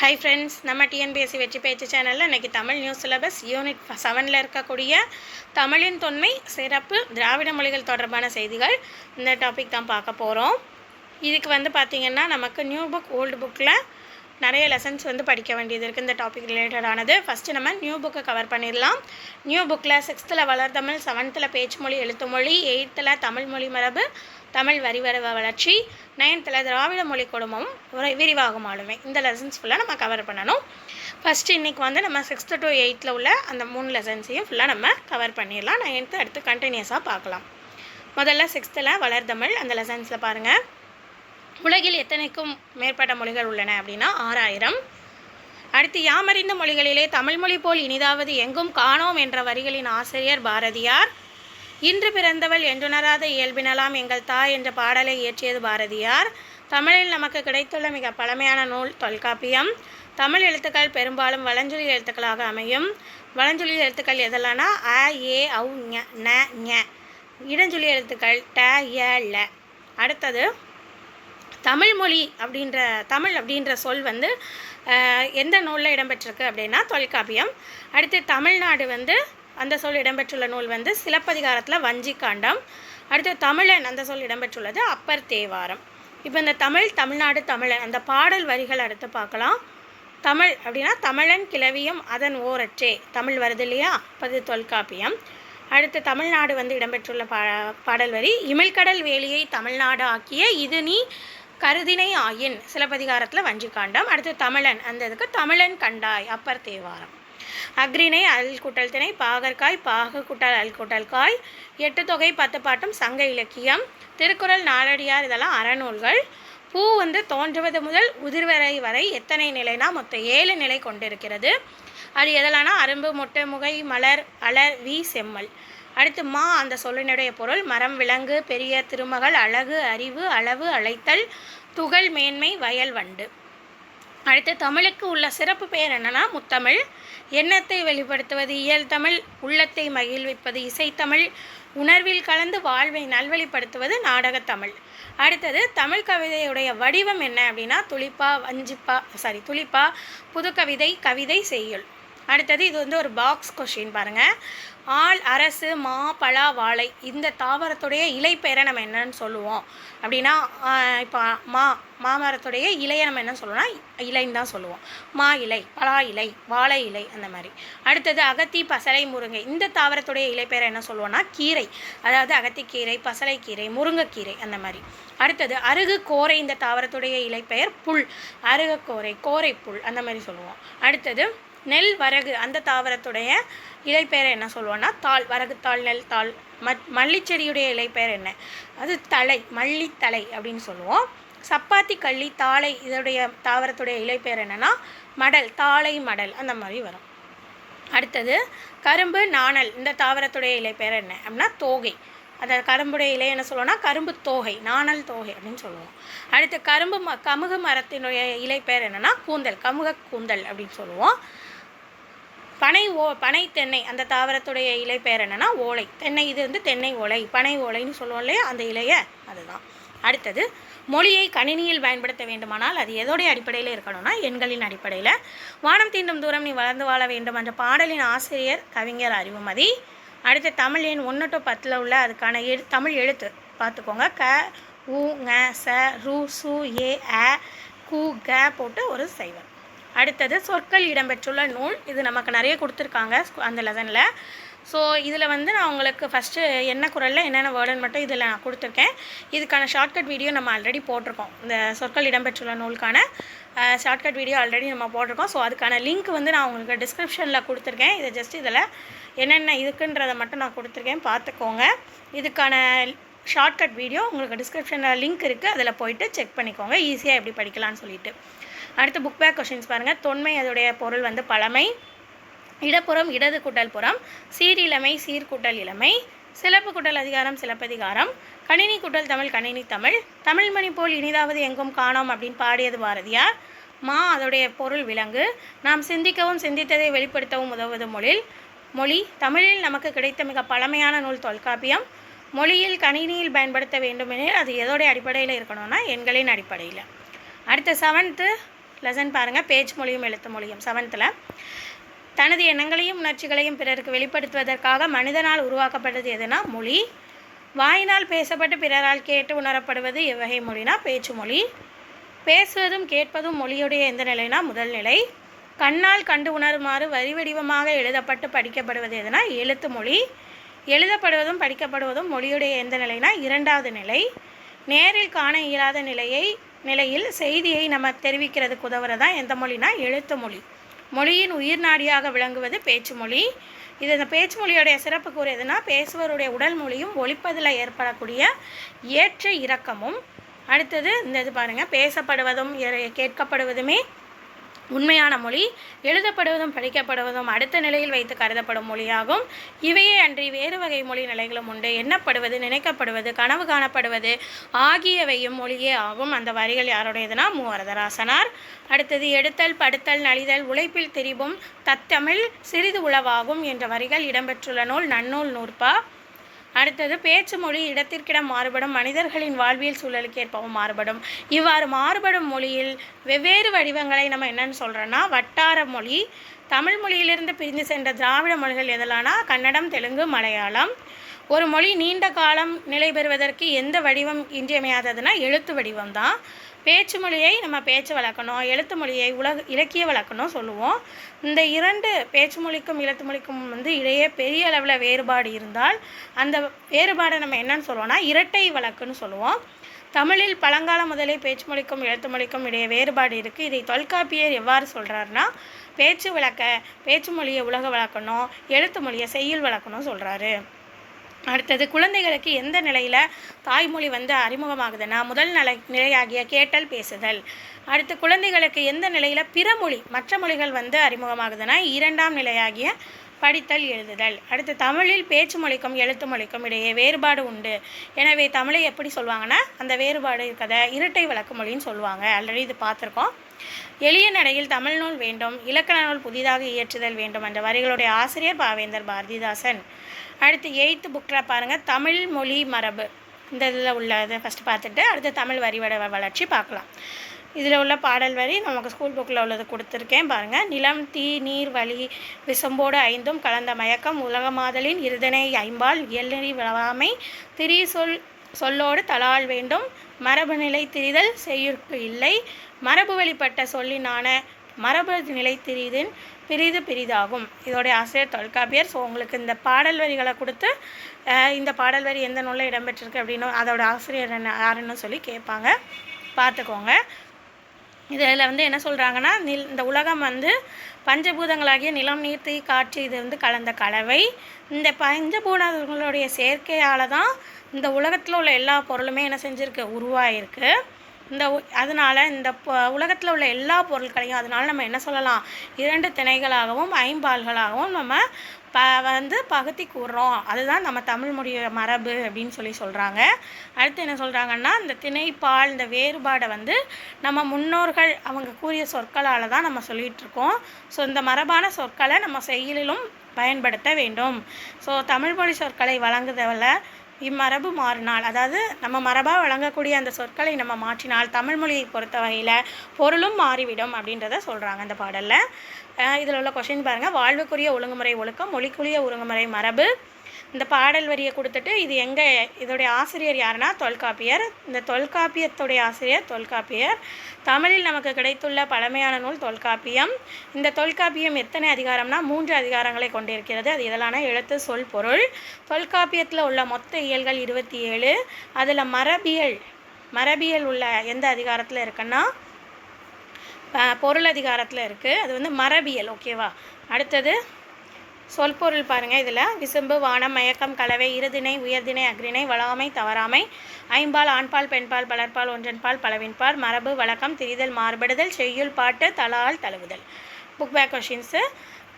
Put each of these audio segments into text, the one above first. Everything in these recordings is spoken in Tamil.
ஹாய் ஃப்ரெண்ட்ஸ், நம்ம டிஎன்பிஎஸ்சி வெற்றி பேச்சு சேனலில் இன்றைக்கி தமிழ் நியூஸ் சிலபஸ் யூனிட் 7 இருக்கக்கூடிய தமிழின் தொன்மை சிறப்பு திராவிட மொழிகள் தொடர்பான செய்திகள் இந்த டாபிக் தான் பார்க்க போகிறோம். இதுக்கு பார்த்திங்கன்னா நமக்கு நியூ புக் ஓல்டு புக்கில் நிறைய லெசன்ஸ் படிக்க வேண்டியது இருக்குது. இந்த டாபிக் ரிலேட்டடானது. ஃபஸ்ட்டு நம்ம நியூ புக்கை கவர் பண்ணிடலாம். நியூ புக்கில் 6th வளர்தமிழ், 7th பேச்சு மொழி எழுத்து மொழி, 8th தமிழ் மொழி மரபு தமிழ் வரிவர வளர்ச்சி, 9th திராவிட மொழி குடும்பம் விரிவாகும் ஆளுமை. இந்த லெசன்ஸ் ஃபுல்லாக நம்ம கவர் பண்ணணும். ஃபஸ்ட்டு இன்றைக்கி நம்ம 6th to 8th உள்ள அந்த 3 லெசன்ஸையும் ஃபுல்லாக நம்ம கவர் பண்ணிடலாம். 9th அடுத்து கண்டினியூஸாக பார்க்கலாம். முதல்ல 6th வளர்தமிழ் அந்த லெசன்ஸில் பாருங்கள். உலகில் எத்தனைக்கும் மேற்பட்ட மொழிகள் உள்ளன அப்படின்னா 6000. அடுத்து யாமறிந்த மொழிகளிலே தமிழ்மொழி போல் இனிதாவது எங்கும் காணோம் என்ற வரிகளின் ஆசிரியர் பாரதியார். இன்று பிறந்தவள் என்றுணராத இயல்பினலாம் எங்கள் தாய் என்ற பாடலை இயற்றியது பாரதியார். தமிழில் நமக்கு கிடைத்துள்ள மிக பழமையான நூல் தொல்காப்பியம். தமிழ் எழுத்துக்கள் பெரும்பாலும் வலஞ்சொலி எழுத்துக்களாக அமையும். வலஞ்சொலி எழுத்துக்கள் எதெல்லாம்னா அ, ஏ, ஔ, ந, ஞ. இடஞ்சொலி எழுத்துக்கள் ட, ய, ல. அடுத்தது தமிழ்மொழி தமிழ் அப்படின்ற சொல் எந்த நூலில் இடம்பெற்றிருக்கு அப்படின்னா தொல்காப்பியம். அடுத்து தமிழ்நாடு அந்த சொல் இடம்பெற்றுள்ள நூல் சிலப்பதிகாரத்தில் வஞ்சிக்காண்டம். அடுத்து தமிழன் அந்த சொல் இடம்பெற்றுள்ளது அப்பர் தேவாரம். இப்போ இந்த தமிழ்நாடு தமிழன் அந்த பாடல் வரிகள் அடுத்து பார்க்கலாம். தமிழ் அப்படின்னா தமிழன் கிளவியும் அதன் ஓரற்றே தமிழ் வருது இல்லையா, அது தொல்காப்பியம். அடுத்து தமிழ்நாடு இடம்பெற்றுள்ள பாடல் வரி இமிழ்கடல் வேலியை தமிழ்நாடு ஆக்கிய இது நீ கருதினை ஆயின் சிலப்பதிகாரத்தில் வஞ்சிக்காண்டம். அடுத்து தமிழன் அந்த இதுக்கு தமிழன் கண்டாய் அப்பர் தேவாரம். அக்ரிணை அல் கூட்டல் திணை பாகற்காய் பாகு கூட்டல் அல் கூட்டல் காய் 8 தொகை 10 பாட்டும் சங்க இலக்கியம். திருக்குறள் நாலடியார் இதெல்லாம் அறநூல்கள். பூ தோன்றுவது முதல் உதிர்வரை வரை எத்தனை நிலைனா மொத்தம் 7 நிலை கொண்டிருக்கிறது. அது எதெல்லாம்னா அரும்பு, மொட்டை, முகை, மலர், அலர், வி, செம்மல். அடுத்து மா அந்த சொல்லினுடைய பொருள் மரம், விலங்கு, பெரிய, திருமகள், அழகு, அறிவு, அளவு, அழைத்தல், துகள், மேன்மை, வயல், வண்டு. அடுத்து தமிழுக்கு உள்ள சிறப்பு பெயர் என்னன்னா முத்தமிழ். எண்ணத்தை வெளிப்படுத்துவது இயல் தமிழ், உள்ளத்தை மகிழ்விப்பது இசைத்தமிழ், உணர்வில் கலந்து வாழ்வை நல்வழிப்படுத்துவது நாடகத்தமிழ். அடுத்தது தமிழ் கவிதையுடைய வடிவம் என்ன அப்படின்னா துளிப்பா, புதுக்கவிதை, கவிதை, செய்யுள். அடுத்தது இது ஒரு பாக்ஸ் கொஷின் பாருங்கள். ஆள், அரசு, மா, பலா, வாழை இந்த தாவரத்துடைய இலை பெயரை நம்ம என்னன்னு சொல்லுவோம் அப்படின்னா இப்போ மாமரத்துடைய இலையை நம்ம என்ன சொல்லுவோம்னா இலைன்னு தான் சொல்லுவோம். மா இலை, பலா இலை, வாழை இலை அந்த மாதிரி. அடுத்தது அகத்தி, பசலை, முருங்கை இந்த தாவரத்துடைய இலை பெயரை என்ன சொல்லுவோம்னா கீரை, அதாவது அகத்திக்கீரை, பசலைக்கீரை, முருங்கைக்கீரை அந்த மாதிரி. அடுத்தது அருகு, கோரை இந்த தாவரத்துடைய இலை பெயர் புல், அருகக்கோரை, கோரை புல் அந்த மாதிரி சொல்லுவோம். அடுத்தது நெல், வரகு அந்த தாவரத்துடைய இலைப்பெயரை என்ன சொல்லுவோம்னா தாள், வரகுத்தாள், நெல் தாள். மல்லிச்செடியுடைய இலைப்பெயர் என்ன, அது தழை, மல்லித்தழை அப்படின்னு சொல்லுவோம். சப்பாத்தி, கள்ளி, தாளை இதோடைய தாவரத்துடைய இலைப்பெயர் என்னென்னா மடல், தாளை மடல் அந்த மாதிரி வரும். அடுத்தது கரும்பு, நாணல் இந்த தாவரத்துடைய இலைப்பெயர் என்ன அப்படின்னா தோகை. அந்த கரும்புடைய இலை என்ன சொல்லுவோம்னா கரும்பு தோகை, நாணல் தோகை அப்படின்னு சொல்லுவோம். அடுத்து கமுகு மரத்தினுடைய இலைப்பெயர் என்னென்னா கூந்தல், கமுக கூந்தல் அப்படின்னு சொல்லுவோம். பனை தென்னை அந்த தாவரத்துடைய இலை பெயர் என்னென்னா ஓலை, தென்னை இது தென்னை ஓலை, பனை ஓலைன்னு சொல்லுவோம் இல்லையா அந்த இலையை, அதுதான். அடுத்தது மொழியை கணினியில் பயன்படுத்த வேண்டுமானால் அது எதோடைய அடிப்படையில் இருக்கணும்னா எண்களின் அடிப்படையில். வானம் தீண்டும் தூரம் நீ வளர்ந்து வாழ வேண்டும் என்ற பாடலின் ஆசிரியர் கவிஞர் அறிவுமதி. அடுத்து தமிழ் எண் 1 to 10 உள்ள அதுக்கான தமிழ் எழுத்து பார்த்துக்கோங்க. க, உ, ங, ச, ரு, சு, ஏ, அ, கு, க போட்டு ஒரு சைவர். அடுத்தது சொற்கள் இடம்பெற்றுள்ள நூல். இது நமக்கு நிறைய கொடுத்துருக்காங்க அந்த லெசனில். ஸோ இதில் நான் உங்களுக்கு ஃபஸ்ட்டு என்ன குரலில் என்னென்ன வேர்டுன்னு மட்டும் இதில் நான் கொடுத்துருக்கேன். இதுக்கான ஷார்ட்கட் வீடியோ நம்ம ஆல்ரெடி போட்டிருக்கோம். இந்த சொற்கள் இடம்பெற்றுள்ள நூலுக்கான ஷார்ட்கட் வீடியோ ஆல்ரெடி நம்ம போட்டிருக்கோம். ஸோ அதுக்கான லிங்க் நான் உங்களுக்கு டிஸ்கிரிப்ஷனில் கொடுத்துருக்கேன். இதை ஜஸ்ட் இதில் என்னென்ன இருக்குன்றதை மட்டும் நான் கொடுத்துருக்கேன், பார்த்துக்கோங்க. இதுக்கான ஷார்ட்கட் வீடியோ உங்களுக்கு டிஸ்கிரிப்ஷனில் லிங்க் இருக்குது, அதில் போயிட்டு செக் பண்ணிக்கோங்க ஈஸியாக எப்படி படிக்கலாம்னு சொல்லிட்டு. அடுத்து புக் பேக் கொஷின்ஸ் பாருங்கள். தொன்மை அதோடைய பொருள் பழமை. இடப்புறம் இடது கூட்டல் புறம். சீரிழமை சீர்கூட்டல் இளமை. சிலப்பு கூட்டல் அதிகாரம் சிலப்பதிகாரம். கணினி கூட்டல் தமிழ் கணினி தமிழ். தமிழ்மணி போல் இனிதாவது எங்கும் காணோம் அப்படின்னு பாடியது பாரதியார். மா அதோடைய பொருள் விலங்கு. நாம் சிந்திக்கவும் சிந்தித்ததை வெளிப்படுத்தவும் உதவுவது மொழி. தமிழில் நமக்கு கிடைத்த மிக பழமையான நூல் தொல்காப்பியம். மொழியில் கணினியில் பயன்படுத்த வேண்டுமெனில் அது எதோடைய அடிப்படையில் இருக்கணும்னா எண்களின் அடிப்படையில். அடுத்த 7th லெசன் பாருங்கள், பேச்சு மொழியும் எழுத்து மொழியும் 7th. தனது எண்ணங்களையும் உணர்ச்சிகளையும் பிறருக்கு வெளிப்படுத்துவதற்காக மனிதனால் உருவாக்கப்பட்டது எதுனா மொழி. வாயினால் பேசப்பட்டு பிறரால் கேட்டு உணரப்படுவது எவ்வகை மொழினா பேச்சு மொழி. பேசுவதும் கேட்பதும் மொழியுடைய எந்த நிலைனா முதல் நிலை. கண்ணால் கண்டு உணருமாறு வரி வடிவமாக எழுதப்பட்டு படிக்கப்படுவது எதுனா எழுத்து மொழி. எழுதப்படுவதும் படிக்கப்படுவதும் மொழியுடைய எந்த நிலைனா 2வது நிலை. நேரில் காண இயலாத நிலையில் செய்தியை நம்ம தெரிவிக்கிறதுக்கு உதவுறதான் எந்த மொழினா எழுத்து மொழி. மொழியின் உயிர் நாடியாக விளங்குவது பேச்சு மொழி. இந்த பேச்சு மொழியுடைய சிறப்பு கூறியதுன்னா பேசுவருடைய உடல் மொழியும் ஒலிப்பதில் ஏற்படக்கூடிய ஏற்ற இறக்கமும். அடுத்தது இந்த இது பாருங்கள், பேசப்படுவதும் கேட்கப்படுவதுமே உண்மையான மொழி. எழுதப்படுவதும் படிக்கப்படுவதும் அடுத்த நிலையில் வைத்து கருதப்படும் மொழியாகும். இவையே அன்றி வேறு வகை மொழி நிலைகளும் உண்டு. எண்ணப்படுவது, நினைக்கப்படுவது, கனவு காணப்படுவது ஆகியவையும் மொழியே ஆகும். அந்த வரிகள் யாருடையதுனா மூவரதராசனார். அடுத்தது எடுத்தல், படுத்தல், நலிதல், உழைப்பில் திரிபும் தத்தமிழ் சிறிது உளவாகும் என்ற வரிகள் இடம்பெற்றுள்ள நூல் நன்னூல் நூற்பா. அடுத்தது பேச்சு மொழி இடத்திற்கிடம் மாறுபடும், மனிதர்களின் வாழ்வியல் சூழலுக்கு ஏற்பவும் மாறுபடும். இவ்வாறு மாறுபடும் மொழியில் வெவ்வேறு வடிவங்களை நம்ம என்னன்னு சொல்கிறோன்னா வட்டார மொழி. தமிழ் மொழியிலிருந்து பிரிந்து சென்ற திராவிட மொழிகள் எதெல்லாம்னா கன்னடம், தெலுங்கு, மலையாளம். ஒரு மொழி நீண்ட காலம் நிலை பெறுவதற்கு எந்த வடிவம் இன்றியமையாததுன்னா எழுத்து வடிவம் தான். பேச்சு மொழியை நம்ம பேச்சு வழக்கணும், எழுத்து மொழியை இலக்கிய வழக்கணும் சொல்லுவோம். இந்த 2 பேச்சு மொழிக்கும் எழுத்து மொழிக்கும் இடையே பெரிய அளவில் வேறுபாடு இருந்தால் அந்த வேறுபாடை நம்ம என்னன்னு சொல்லுவோம்னா இரட்டை வழக்குன்னு சொல்லுவோம். தமிழில் பழங்காலம் முதலே பேச்சு மொழிக்கும் எழுத்து மொழிக்கும் இடையே வேறுபாடு இருக்குது. இதை தொல்காப்பியர் எவ்வாறு சொல்கிறாருன்னா பேச்சு மொழியை உலக வழக்கணும், எழுத்து மொழியை செய்யுள் வழக்கணும் சொல்கிறாரு. அடுத்தது குழந்தைகளுக்கு எந்த நிலையில் தாய்மொழி அறிமுகமாகுதுன்னா முதல் நிலையாகிய கேட்டல் பேசுதல். அடுத்து குழந்தைகளுக்கு எந்த நிலையில் பிற மொழி மற்ற மொழிகள் அறிமுகமாகுதுன்னா 2ஆம் நிலையாகிய படித்தல் எழுதுதல். அடுத்து தமிழில் பேச்சு மொழிக்கும் எழுத்து மொழிக்கும் இடையே வேறுபாடு உண்டு. எனவே தமிழை எப்படி சொல்லுவாங்கன்னா அந்த வேறுபாடு இருக்கதை இரட்டை வழக்கு மொழின்னு சொல்லுவாங்க. ஆல்ரெடி இது பார்த்துருக்கோம். எளிய நடையில் தமிழ் நூல் வேண்டும், இலக்கண நூல் புதிதாக இயற்றுதல் வேண்டும் என்ற வரிகளுடைய ஆசிரியர் பாவேந்தர் பாரதிதாசன். அடுத்து 8th புக்கில் பாருங்கள், தமிழ் மொழி மரபு. இந்த இதில் உள்ளதை ஃபஸ்ட்டு பார்த்துட்டு அடுத்து தமிழ் வரிவட வளர்ச்சி பார்க்கலாம். இதில் உள்ள பாடல் வரி நமக்கு ஸ்கூல் புக்கில் உள்ளது கொடுத்துருக்கேன் பாருங்கள். நிலம், தீ, நீர், வழி, விசம்போடு 5ம் கலந்த மயக்கம், உலகமாதலின் இருதனை 5ஆல் இயல்நெறி வளாமை, திரி சொல்லோடு தலால் வேண்டும், மரபு நிலை திரிதல் செய்யுற்கு இல்லை, மரபு வழிபட்ட சொல்லினான மரபு நிலை திரிதின் பிரிதாகும். இதோடைய ஆசிரியர் தொல்காப்பியர். ஸோ உங்களுக்கு இந்த பாடல் வரிகளை கொடுத்து இந்த பாடல் வரி எந்த நூலில் இடம்பெற்றிருக்கு அப்படின்னு அதோட ஆசிரியர் யாருன்னு சொல்லி கேட்பாங்க, பார்த்துக்கோங்க. இதில் என்ன சொல்கிறாங்கன்னா இந்த உலகம் பஞ்சபூதங்களாகிய நிலம், நீர், தீ, காற்று இது கலந்த கலவை. இந்த பஞ்சபூதங்களுடைய சேர்க்கையால் தான் இந்த உலகத்தில் உள்ள எல்லா பொருளுமே என்ன செஞ்சுருக்கு, உருவாயிருக்கு. அதனால் இந்த உலகத்தில் உள்ள எல்லா பொருட்களையும் அதனால் நம்ம என்ன சொல்லலாம், 2 திணைகளாகவும் 5பால்களாகவும் நம்ம பகுத்தி கூறுறோம். அதுதான் நம்ம தமிழ் மொழியோட மரபு அப்படின்னு சொல்கிறாங்க. அடுத்து என்ன சொல்கிறாங்கன்னா இந்த திணைப்பால் இந்த வேறுபாடை நம்ம முன்னோர்கள் அவங்க கூறிய சொற்களால் தான் நம்ம சொல்லிகிட்ருக்கோம். ஸோ இந்த மரபான சொற்களை நம்ம செய்யுளிலும் பயன்படுத்த வேண்டும். ஸோ தமிழ் மொழி சொற்களை வழங்குதவரை இம்மரபு மாறினால், அதாவது நம்ம மரபாக வழங்கக்கூடிய அந்த சொற்களை நம்ம மாற்றினால் தமிழ் மொழியை பொறுத்த வகையில் பொருளும் மாறிவிடும் அப்படின்றத சொல்கிறாங்க இந்த பாடலில். இதில் உள்ள கொஷின் பாருங்கள். வாழ்வுக்குரிய ஒழுங்குமுறை ஒழுக்கம், மொழிக்குரிய ஒழுங்குமுறை மரபு. இந்த பாடல் வரியை கொடுத்துட்டு இது இதோடைய ஆசிரியர் யாருன்னா தொல்காப்பியர். இந்த தொல்காப்பியத்துடைய ஆசிரியர் தொல்காப்பியர். தமிழில் நமக்கு கிடைத்துள்ள பழமையான நூல் தொல்காப்பியம். இந்த தொல்காப்பியம் எத்தனை அதிகாரம்னா 3 அதிகாரங்களை கொண்டிருக்கிறது. அது இதெல்லான எழுத்து, சொல், பொருள். தொல்காப்பியத்தில் உள்ள மொத்த இயல்கள் 27. அதில் மரபியல் உள்ள எந்த அதிகாரத்தில் இருக்குன்னா பொருள் அதிகாரத்தில் இருக்குது. அது மரபியல். ஓகேவா. அடுத்தது சொல்பொருள் பாருங்கள். இதில் விசும்பு, வானம், மயக்கம், கலவை, இருதிணை, உயர்திணை, அக்ரிணை, வளாமை, தவறாமை, 5பால், ஆண்பால், பெண்பால், பலர்பால், ஒன்றன்பால், பலவின்பால், மரபு, வழக்கம், திரிதல், மாறுபடுதல், செய்யுள், பாட்டு, தலால், தழுவுதல். Book back questions.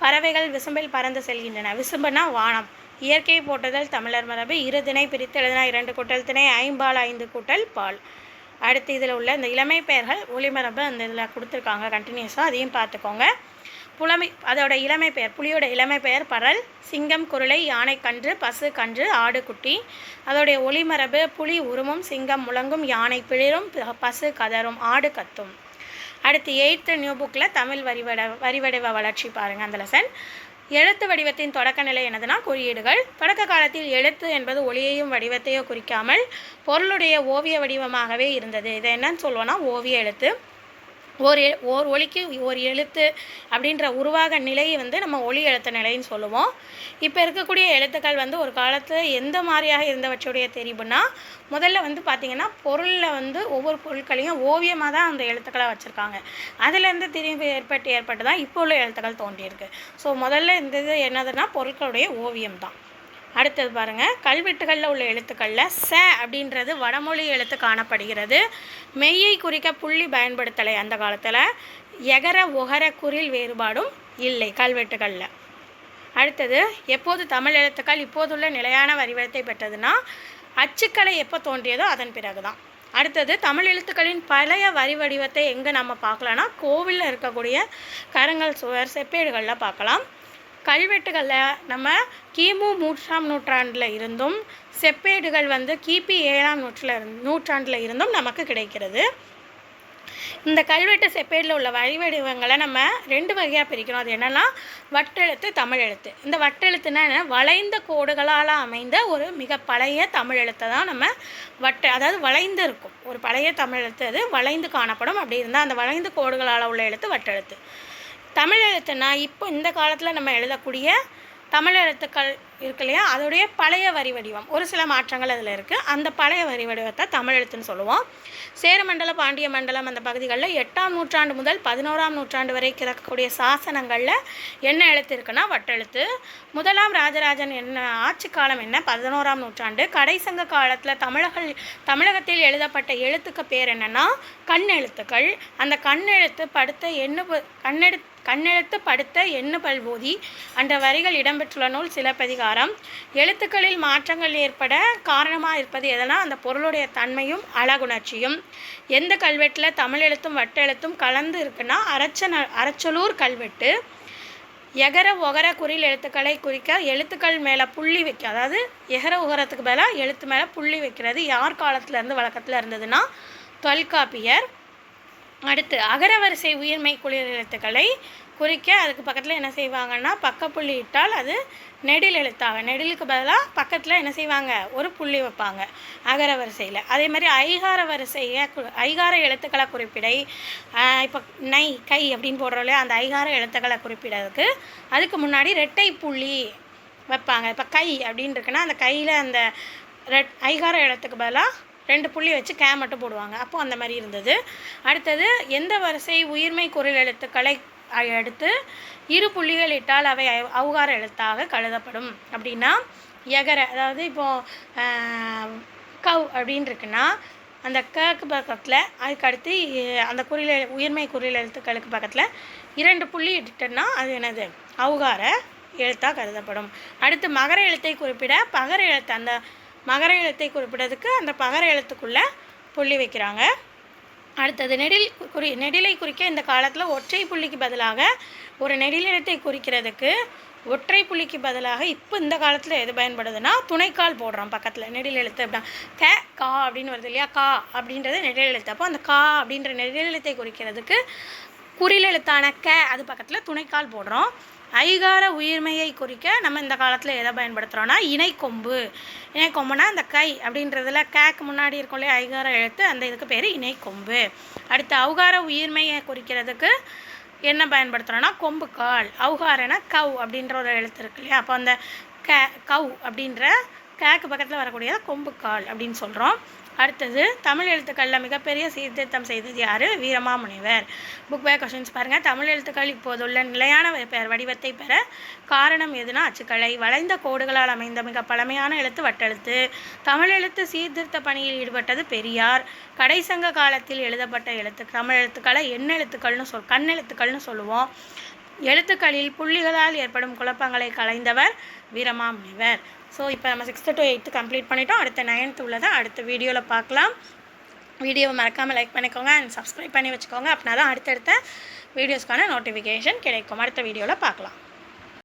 பறவைகள் விசும்பில் பறந்து செல்கின்றன. விசும்புனா வானம். இயற்கை போட்டுதல் தமிழர் மரபு. இருதிணை பிரித்து எழுதினா 2 கூட்டல் திணை, 5பால் 5 கூட்டல் பால். அடுத்து இதில் உள்ள இந்த இளமை பெயர்கள் ஒளிமரபு அந்த இதில் கொடுத்துருக்காங்க கண்டினியூஸாக, அதையும் பார்த்துக்கோங்க. அதோட இளமை பெயர், புலியோட இளமை பெயர் பரல், சிங்கம் குருளை, யானை கன்று, பசு கன்று, ஆடு குட்டி. அதோடைய ஒளிமரபு புலி உருமும், சிங்கம் முழங்கும், யானை பிளிரும், பசு கதரும், ஆடு கத்தும். அடுத்து 8th நியூ புக்கில் தமிழ் வரிவடிவ வளர்ச்சி பாருங்கள். அந்த லெசன் எழுத்து வடிவத்தின் தொடக்க நிலை என்னதுன்னா குறியீடுகள். தொடக்க காலத்தில் எழுத்து என்பது ஒளியையும் வடிவத்தையோ குறிக்காமல் பொருளுடைய ஓவிய வடிவமாகவே இருந்தது. இதை என்னன்னு சொல்லுவோன்னா ஓவிய எழுத்து. ஓர் ஒலிக்கு ஒரு எழுத்து அப்படின்ற உருவாக நிலையை நம்ம ஒலி எழுத்து நிலைன்னு சொல்லுவோம். இப்போ இருக்கக்கூடிய எழுத்துக்கள் ஒரு காலத்தில் எந்த மாதிரியாக இருந்தவற்றுடைய தெரிவுனா, முதல்ல பார்த்திங்கன்னா பொருளில் ஒவ்வொரு பொருட்களையும் ஓவியமாக தான் அந்த எழுத்துக்களை வச்சுருக்காங்க. அதுலேருந்து திரிவு ஏற்பட்டு தான் இப்போ உள்ள எழுத்துக்கள் தோன்றியிருக்கு. ஸோ முதல்ல இந்த இது என்னதுன்னா பொருட்களுடைய ஓவியம் தான். அடுத்தது பாருங்கள், கல்வெட்டுகளில் உள்ள எழுத்துக்களில் ச அப்படின்றது வடமொழி எழுத்து காணப்படுகிறது. மெய்யை குறிக்க புள்ளி பயன்படுத்தலை அந்த காலத்தில். எகர ஒகர குறில் வேறுபாடும் இல்லை கல்வெட்டுகளில். அடுத்தது, எப்போது தமிழ் எழுத்துக்கள் இப்போதுள்ள நிலையான வடிவத்தை பெற்றதுன்னா அச்சுக்கலை எப்போ தோன்றியதோ அதன் பிறகு தான். அடுத்தது, தமிழ் எழுத்துக்களின் பழைய வரி வடிவத்தை எங்கே நம்ம பார்க்கலான்னா கோவிலில் இருக்கக்கூடிய கருங்கல் சுவர் செப்பேடுகளில் பார்க்கலாம். கல்வெட்டுகளில் நம்ம கிமு 3ஆம் நூற்றாண்டில் இருந்தும் செப்பேடுகள் கிபி 7ஆம் நூற்றாண்டில் இருந்தும் நமக்கு கிடைக்கிறது. இந்த கல்வெட்டு செப்பேடில் உள்ள வடிவங்களை நம்ம 2 வகையாக பிரிக்கிறோம். அது என்னென்னா வட்டெழுத்து, தமிழ் எழுத்து. இந்த வட்டெழுத்துனா என்ன, வளைந்த கோடுகளால் அமைந்த ஒரு மிக பழைய தமிழ் எழுத்தை தான் நம்ம அதாவது வளைந்து இருக்கும் ஒரு பழைய தமிழ் எழுத்து. அது வளைந்து காணப்படும். அப்படி இருந்தால் அந்த வளைந்து கோடுகளால் உள்ள எழுத்து வட்டெழுத்து. தமிழ் எழுத்துனா இப்போ இந்த காலத்தில் நம்ம எழுதக்கூடிய தமிழ் எழுத்துக்கள் இருக்கு இல்லையா, அதோடைய பழைய வரி வடிவம். ஒரு சில மாற்றங்கள் அதில் இருக்குது. அந்த பழைய வரி வடிவத்தை தமிழ் எழுத்துன்னு சொல்லுவோம். சேரமண்டலம், பாண்டிய மண்டலம் அந்த பகுதிகளில் 8ஆம் நூற்றாண்டு முதல் 11ஆம் நூற்றாண்டு வரை கிடைக்கக்கூடிய சாசனங்களில் என்ன எழுத்து இருக்குன்னா வட்டெழுத்து. முதலாம் ராஜராஜன் என்ன ஆட்சி காலம் என்ன 11ஆம் நூற்றாண்டு. கடைசங்க காலத்தில் தமிழகத்தில் எழுதப்பட்ட எழுத்துக்கு பேர் என்னென்னா கண்ணெழுத்துக்கள். அந்த கண்ணெழுத்து படுத்த எண்ணு பல்போதி என்ற வரிகள் இடம்பெற்றுள்ள நூல் சிலப்பதிகாரம். எழுத்துக்களில் மாற்றங்கள் ஏற்பட காரணமாக இருப்பது எதனா அந்த பொருளுடைய தன்மையும் அழகுணர்ச்சியும். எந்த கல்வெட்டில் தமிழ் எழுத்தும் வட்டெழுத்தும் கலந்து இருக்குன்னா அரச்சலூர் கல்வெட்டு. எகர ஒகர குறில் எழுத்துக்களை குறிக்க எழுத்துக்கள் மேலே புள்ளி வைக்க, அதாவது எகர உகரத்துக்கு மேலே எழுத்து மேலே புள்ளி வைக்கிறது யார் காலத்துலேருந்து வழக்கத்தில் இருந்ததுன்னா தொல்காப்பியர். அடுத்து, அகரவரிசை உயிர்மை குளிர் எழுத்துக்களை குறிக்க அதுக்கு பக்கத்தில் என்ன செய்வாங்கன்னா பக்கப்புள்ளி இட்டால் அது நெடில் எழுத்தாக, நெடிலுக்கு பதிலாக பக்கத்தில் என்ன செய்வாங்க ஒரு புள்ளி வைப்பாங்க அகரவரிசையில். அதே மாதிரி ஐகார எழுத்துக்களை குறிப்பிட இப்போ நை கை அப்படின்னு போடுறோம் இல்லையா, அந்த ஐகார எழுத்துக்களை குறிப்பிடறதுக்கு அதுக்கு முன்னாடி ரெட்டை புள்ளி வைப்பாங்க. இப்போ கை அப்படின்னு இருக்குன்னா அந்த கையில் அந்த ஐகார எழுத்துக்கு பதிலாக 2 புள்ளி வச்சு மட்டும் போடுவாங்க. அப்போது அந்த மாதிரி இருந்தது. அடுத்தது, எந்த வரிசை உயிர்மை குரல் எழுத்துக்களை அடுத்து 2 புள்ளிகள் இட்டால் அவை அவுகார எழுத்தாக கருதப்படும் அப்படின்னா எகர, அதாவது இப்போது கவ் அப்படின்னு இருக்குன்னா அந்த கக்கு பக்கத்தில் அதுக்கு அடுத்து அந்த உயிர்மை குறில் எழுத்துக்களுக்கு பக்கத்தில் 2 புள்ளி இட்டுட்டோன்னா அது என்னது அவுகார எழுத்தாக கருதப்படும். அடுத்து, மகர எழுத்தை குறிப்பிட பகர எழுத்து, அந்த மகர எழுத்தை குறிப்பிடறதுக்கு அந்த பகர எழுத்துக்குள்ளே புள்ளி வைக்கிறாங்க. அடுத்தது, நெடிலை குறிக்க இந்த காலத்தில் ஒற்றை புள்ளிக்கு பதிலாக ஒரு நெடில் எழுத்தை குறிக்கிறதுக்கு ஒற்றை புள்ளிக்கு பதிலாக இப்போ இந்த காலத்தில் எது பயன்படுதுன்னா துணைக்கால் போடுறோம் பக்கத்தில் நெடில் எழுத்து. அப்படின்னா கா அப்படின்னு வருது இல்லையா, கா அப்படின்றது நெடில் எழுத்து. அப்போ அந்த கா அப்படின்ற நெடில் எழுத்தை குறிக்கிறதுக்கு குறில் எழுத்தான அது பக்கத்தில் துணைக்கால் போடுறோம். ஐகார உயிர்மையை குறிக்க நம்ம இந்த காலத்தில் எதை பயன்படுத்துகிறோன்னா இணைக்கொம்புனா அந்த கை அப்படின்றதுல கேக்கு முன்னாடி இருக்கும் இல்லையா ஐகார எழுத்து, அந்த இதுக்கு பேர் இணைக்கொம்பு. அடுத்து, அவுகார உயிர்மையை குறிக்கிறதுக்கு என்ன பயன்படுத்துகிறோன்னா கொம்பு கால். அவுகாரனா கவ் அப்படின்ற ஒரு எழுத்து இருக்கு இல்லையா, அப்போ அந்த கவ் அப்படின்ற கேக்கு பக்கத்தில் வரக்கூடிய கொம்பு கால் அப்படின்னு சொல்கிறோம். அடுத்தது, தமிழ் எழுத்துக்களில் மிகப்பெரிய சீர்திருத்தம் செய்தது யார்? வீரமாமுனிவர். புக் பேக் கொஸ்டின்ஸ் பாருங்கள். தமிழ் எழுத்துக்கள் இப்போதுள்ள நிலையான வடிவத்தை பெற காரணம் எதுனா அச்சுக்கலை. வளைந்த கோடுகளால் அமைந்த மிக பழமையான எழுத்து வட்டெழுத்து. தமிழ் எழுத்து சீர்திருத்த பணியில் ஈடுபட்டது பெரியார். கடைசங்க காலத்தில் எழுதப்பட்ட தமிழ் எழுத்துக்களை கண்ணெழுத்துக்கள்னு சொல்லுவோம். எழுத்துக்களில் புள்ளிகளால் ஏற்படும் குழப்பங்களை களைந்தவர் வீரமாமுனிவர். ஸோ இப்போ நம்ம 6th to 8th கம்ப்ளீட் பண்ணிட்டோம். அடுத்த 9th உள்ளதை அடுத்த வீடியோவில் பார்க்கலாம். வீடியோவை மறக்காமல் லைக் பண்ணிக்கோங்க அண்ட் சப்ஸ்கிரைப் பண்ணி வச்சுக்கோங்க. அப்படின்னா தான் அடுத்தடுத்த வீடியோஸ்க்கான நோட்டிஃபிகேஷன் கிடைக்கும். அடுத்த வீடியோவில் பார்க்கலாம்.